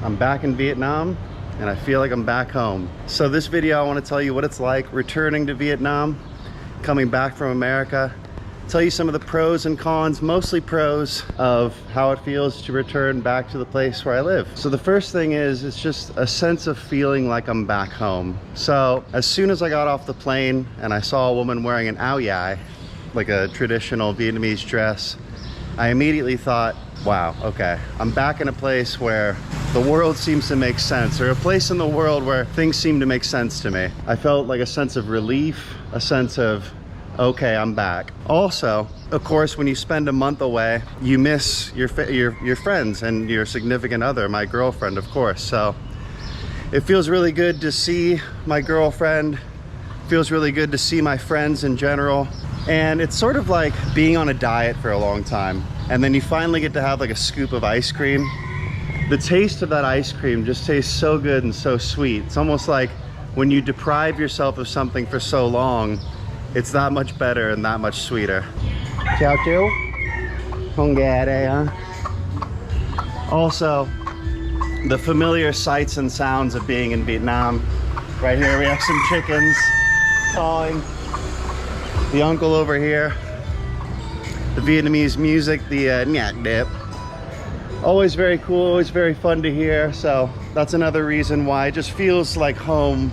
I'm back in Vietnam and I feel like I'm back home. So this video, I want to tell you what it's like returning to Vietnam, coming back from America, tell you some of the pros and cons, mostly pros, of how it feels to return back to the place where I live. So the first thing is, it's just a sense of feeling like I'm back home. So as soon as I got off the plane and I saw a woman wearing an áo dài, like a traditional Vietnamese dress, I immediately thought, wow, okay, I'm back in a place where the world seems to make sense, or a place in the world where things seem to make sense to me. I felt like a sense of relief, a sense of, okay, I'm back. Also, of course, when you spend a month away, you miss your friends and your significant other, my girlfriend, of course. So it feels really good to see my girlfriend. It feels really good to see my friends in general. And it's sort of like being on a diet for a long time, and then you finally get to have like a scoop of ice cream. The taste of that ice cream just tastes so good and so sweet. It's almost like when you deprive yourself of something for so long, it's that much better and that much sweeter. Chào chú. Con gà đây hả? Also, the familiar sights and sounds of being in Vietnam. Right here we have some chickens cawing. The uncle over here, the Vietnamese music, the nhạc dip. Always very cool, always very fun to hear. So that's another reason why it just feels like home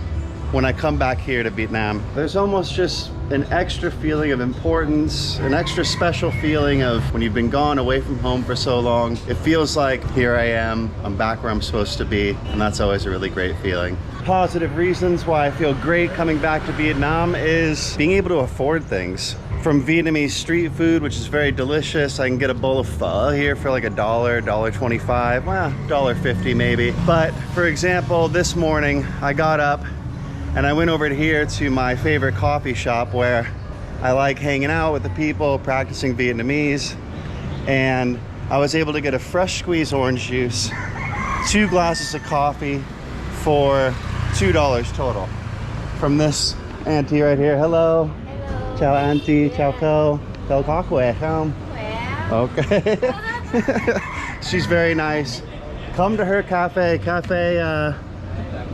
when I come back here to Vietnam. There's almost just an extra feeling of importance, an extra special feeling of when you've been gone away from home for so long. It feels like here I am, I'm back where I'm supposed to be, and that's always a really great feeling. Positive reasons why I feel great coming back to Vietnam is being able to afford things. From Vietnamese street food, which is very delicious. I can get a bowl of pho here for like $1, $1.25, well, $1.50 maybe. But for example, this morning I got up and I went over here to my favorite coffee shop where I like hanging out with the people, practicing Vietnamese. And I was able to get a fresh squeezed orange juice, 2 glasses of coffee for $2 total. From this auntie right here. Hello. Hello. Chào auntie, chào cô. Cô có khỏe không? Khỏe. Okay. She's very nice. Come to her cafe,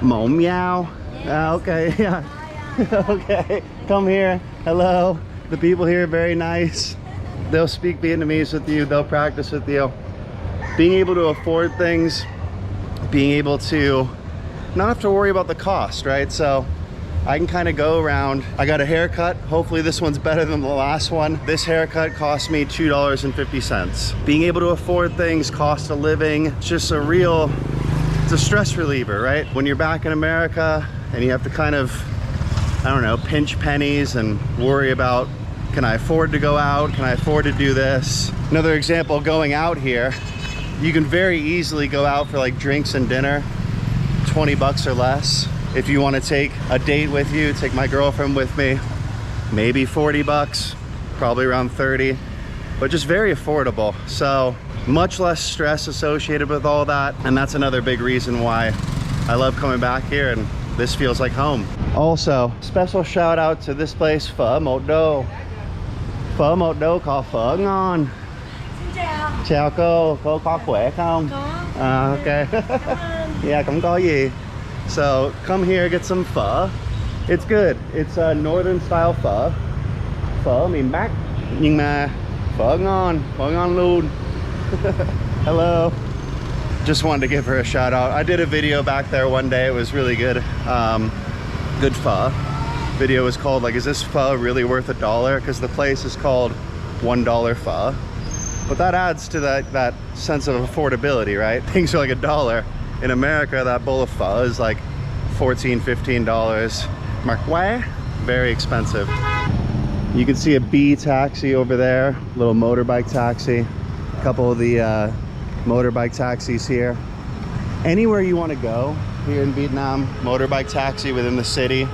Mộng Meow. Okay, yeah. Okay, come here. Hello. The people here are very nice. They'll speak Vietnamese with you. They'll practice with you. Being able to afford things, being able to not have to worry about the cost, right? So I can kind of go around. I got a haircut. Hopefully this one's better than the last one. This haircut cost me $2.50. Being able to afford things, cost of living, it's just it's a stress reliever, right? When you're back in America and you have to kind of, I don't know, pinch pennies and worry about, can I afford to go out? Can I afford to do this? Another example, going out here, you can very easily go out for like drinks and dinner, 20 bucks or less. If you want to take a date with you, take my girlfriend with me, maybe 40 bucks, probably around 30, but just very affordable. So much less stress associated with all that. And that's another big reason why I love coming back here, and this feels like home. Also, special shout out to this place, Phở Một Đô. Phở Một Đô có phở ngon. Chào cô có khỏe không? Có. Okay. Yeah, không có gì. So come here, get some pho. It's good. It's a northern style pho. Phở miền Bắc, nhưng mà phở ngon luôn. Hello. Just wanted to give her a shout out. I did a video back there one day. It was really good. Good pho. Video was called like, is this pho really worth $1? Because the place is called $1 pho. But that adds to that sense of affordability, right? Things are like $1. In America, that bowl of pho is like $14, $15. Mark, why? Very expensive. You can see a bee taxi over there, little motorbike taxi. A couple of the motorbike taxis here. Anywhere you want to go here in Vietnam, motorbike taxi within the city,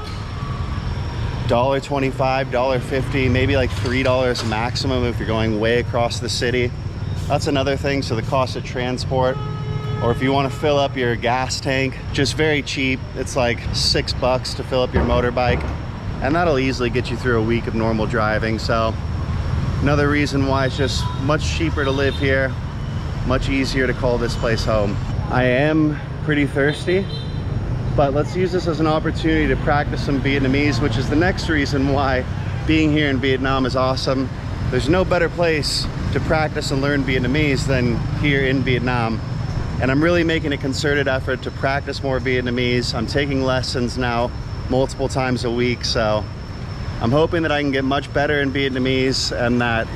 $1.25, $1.50, maybe like $3 maximum if you're going way across the city. That's another thing. So the cost of transport, or if you want to fill up your gas tank, just very cheap. It's like $6 to fill up your motorbike, and that'll easily get you through a week of normal driving. So another reason why it's just much cheaper to live here, much easier to call this place home. I am pretty thirsty. But let's use this as an opportunity to practice some Vietnamese, which is the next reason why being here in Vietnam is awesome. There's no better place to practice and learn Vietnamese than here in Vietnam. And I'm really making a concerted effort to practice more Vietnamese. I'm taking lessons now multiple times a week, so I'm hoping that I can get much better in Vietnamese and that,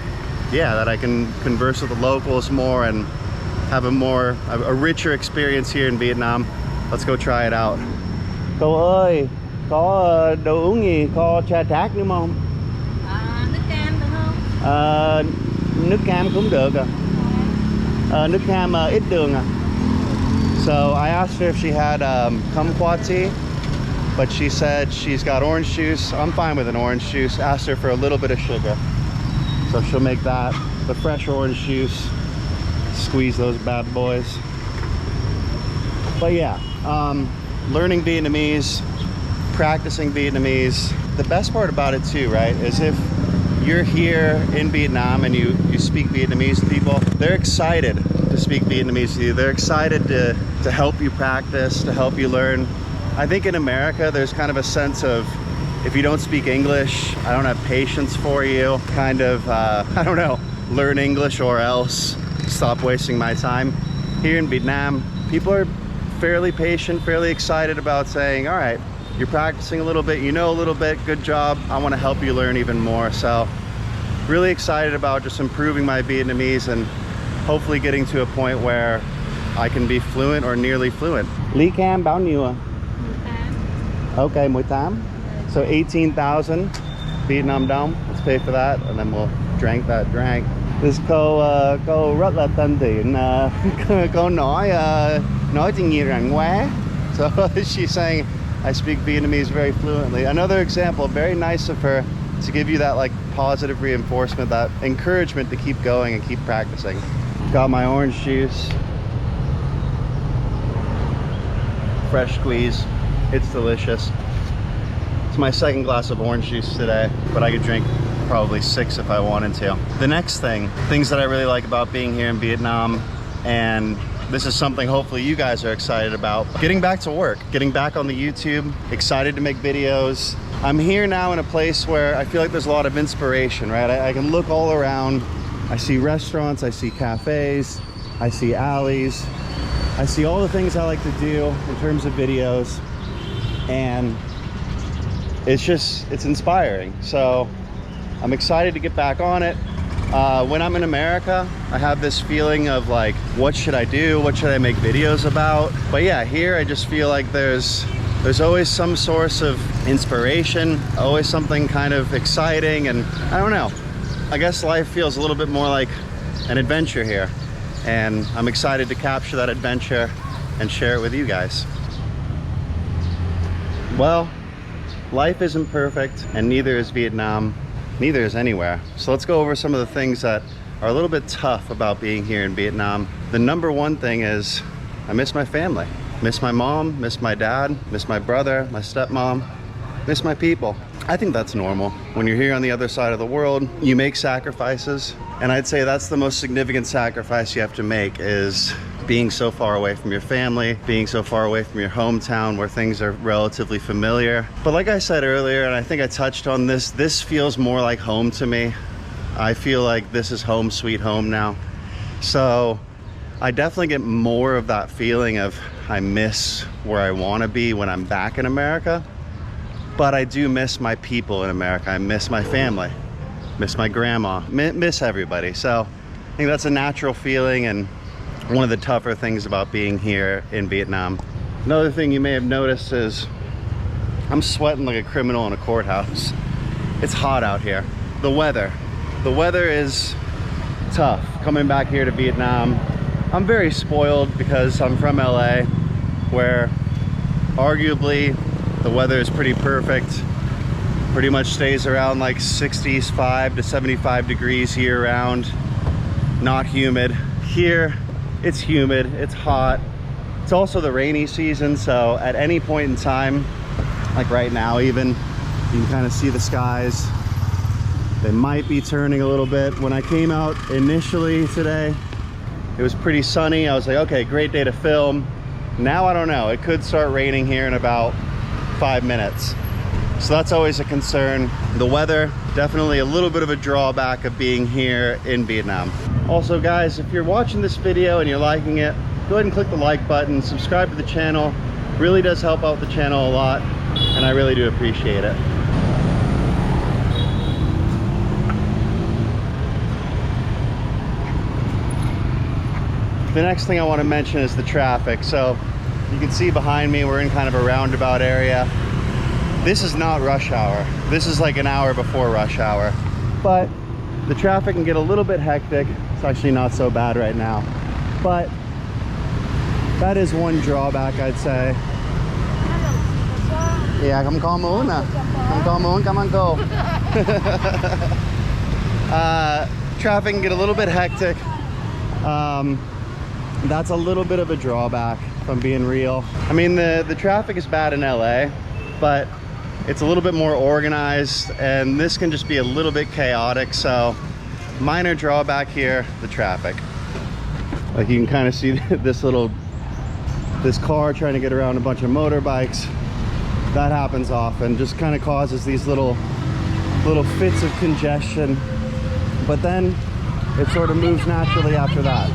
yeah, that I can converse with the locals more and have a richer experience here in Vietnam. Let's go try it out. Cậu ơi, có đồ uống gì, có trà thác nữa không? Nước cam được không? Nước cam cũng được à. Nước cam ít đường à. So I asked her if she had kumquat tea, but she said she's got orange juice. I'm fine with an orange juice. Asked her for a little bit of sugar. So she'll make that, the fresh orange juice. Squeeze those bad boys. But yeah, learning Vietnamese, practicing Vietnamese. The best part about it too, right, is if you're here in Vietnam and you speak Vietnamese to people, they're excited to speak Vietnamese to you. They're excited to help you practice, to help you learn. I think in America, there's kind of a sense of, if you don't speak English, I don't have patience for you, kind of, I don't know, learn English or else stop wasting my time. Here in Vietnam, people are fairly patient, fairly excited about saying, all right, you're practicing a little bit, you know a little bit, good job, I want to help you learn even more. So really excited about just improving my Vietnamese and hopefully getting to a point where I can be fluent or nearly fluent. Ly cam bao nhiêu à? 18. Okay, 18. So 18,000 Vietnam dong. Let's pay for that and then we'll drink that drink. This cô rất là thân thiện. Cô nói tiếng Nhật rằng quá. So she's saying I speak Vietnamese very fluently. Another example, very nice of her to give you that like positive reinforcement, that encouragement to keep going and keep practicing. Got my orange juice. Fresh squeeze. It's delicious. It's my second glass of orange juice today, but I could drink probably 6 if I wanted to. The next things that I really like about being here in Vietnam, and this is something hopefully you guys are excited about, getting back to work, getting back on the YouTube, excited to make videos. I'm here now in a place where I feel like there's a lot of inspiration, right? I can look all around. I see restaurants, I see cafes, I see alleys. I see all the things I like to do in terms of videos, and it's inspiring. So I'm excited to get back on it. When I'm in America, I have this feeling of like, what should I do? What should I make videos about? But yeah, here I just feel like there's always some source of inspiration, always something kind of exciting, and I don't know. I guess life feels a little bit more like an adventure here, and I'm excited to capture that adventure and share it with you guys. Well, life isn't perfect, and neither is Vietnam. Neither is anywhere. So let's go over some of the things that are a little bit tough about being here in Vietnam. The number one thing is I miss my family. Miss my mom, miss my dad, miss my brother, my stepmom, miss my people. I think that's normal. When you're here on the other side of the world, you make sacrifices. And I'd say that's the most significant sacrifice you have to make, is being so far away from your family, being so far away from your hometown where things are relatively familiar. But like I said earlier, and I think I touched on this, this feels more like home to me. I feel like this is home sweet home now. So I definitely get more of that feeling of I miss where I want to be when I'm back in America. But I do miss my people in America. I miss my family, miss my grandma, miss everybody. So I think that's a natural feeling, and one of the tougher things about being here in Vietnam. Another thing you may have noticed is I'm sweating like a criminal in a courthouse. It's hot out here. The weather is tough. Coming back here to Vietnam, I'm very spoiled because I'm from LA, where arguably the weather is pretty perfect. Pretty much stays around like 65 to 75 degrees year round. Not humid. Here, it's humid, it's hot. It's also the rainy season, so at any point in time, like right now even, you can kind of see the skies. They might be turning a little bit. When I came out initially today, it was pretty sunny. I was like, okay, great day to film. Now I don't know, it could start raining here in about 5 minutes. So that's always a concern. The weather, definitely a little bit of a drawback of being here in Vietnam. Also guys, if you're watching this video and you're liking it, go ahead and click the like button, subscribe to the channel. Really does help out the channel a lot, and I really do appreciate it. The next thing I want to mention is the traffic. So you can see behind me, we're in kind of a roundabout area. This is not rush hour. This is like an hour before rush hour. But the traffic can get a little bit hectic. It's actually not so bad right now. But that is one drawback, I'd say. Yeah, không có muốn nè. Không có muốn, come on, go. Traffic can get a little bit hectic. That's a little bit of a drawback, if I'm being real. I mean, the traffic is bad in LA, but it's a little bit more organized, and this can just be a little bit chaotic. So minor drawback here, the traffic. Like you can kind of see this car trying to get around a bunch of motorbikes. That happens often, just kind of causes these little fits of congestion, but then it sort of moves naturally after that.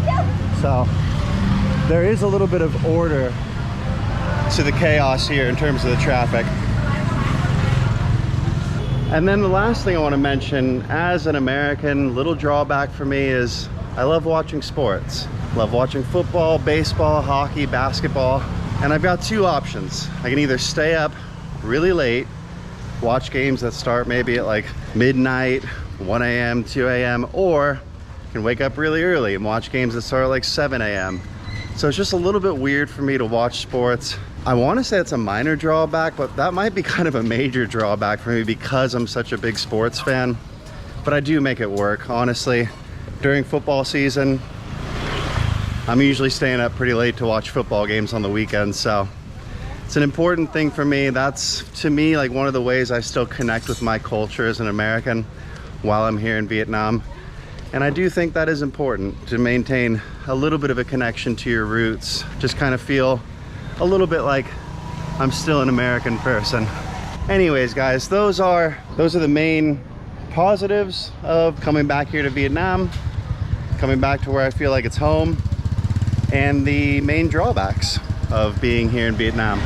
So there is a little bit of order to the chaos here in terms of the traffic. And then the last thing I want to mention, as an American, little drawback for me is I love watching sports. Love watching football, baseball, hockey, basketball. And I've got two options. I can either stay up really late, watch games that start maybe at like midnight, 1 a.m., 2 a.m., or I can wake up really early and watch games that start at like 7 a.m. So it's just a little bit weird for me to watch sports. I want to say it's a minor drawback, but that might be kind of a major drawback for me because I'm such a big sports fan. But I do make it work, honestly. During football season, I'm usually staying up pretty late to watch football games on the weekends, so it's an important thing for me. That's, to me, like one of the ways I still connect with my culture as an American while I'm here in Vietnam. And I do think that is important, to maintain a little bit of a connection to your roots. Just kind of feel a little bit like I'm still an American person. Anyways, guys, those are the main positives of coming back here to Vietnam, coming back to where I feel like it's home, and the main drawbacks of being here in Vietnam.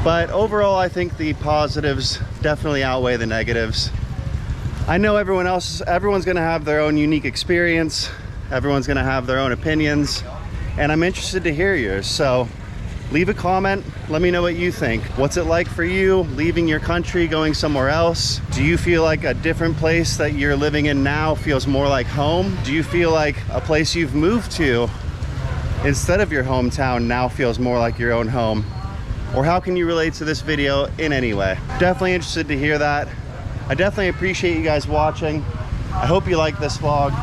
But overall, I think the positives definitely outweigh the negatives. I know everyone's gonna have their own unique experience. Everyone's gonna have their own opinions, and I'm interested to hear yours. So leave a comment, let me know what you think. What's it like for you leaving your country, going somewhere else? Do you feel like a different place that you're living in now feels more like home? Do you feel like a place you've moved to instead of your hometown now feels more like your own home? Or how can you relate to this video in any way? Definitely interested to hear that. I definitely appreciate you guys watching. I hope you like this vlog.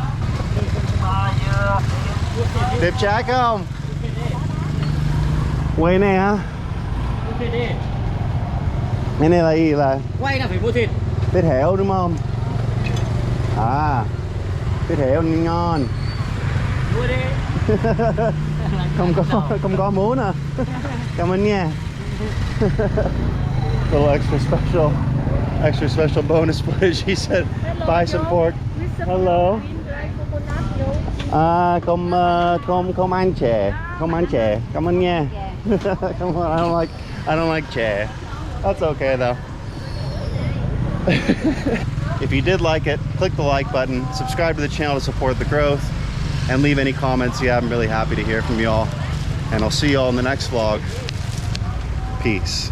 Đẹp trai không? Quay này hả? Cái này là gì, là Quay là phải mua thịt. thịt heo đúng không? À, thịt heo ngon. Mua đi. Không có muốn à? Cảm ơn nha. Little extra special bonus footage. He said, buy some pork. Hello. Không ăn chè. Không ăn chè. Cảm ơn nha. Come on, I don't like chè. That's okay though. If you did like it, click the like button, subscribe to the channel to support the growth, and leave any comments you have. I'm really happy to hear from you all. And I'll see you all in the next vlog. Peace.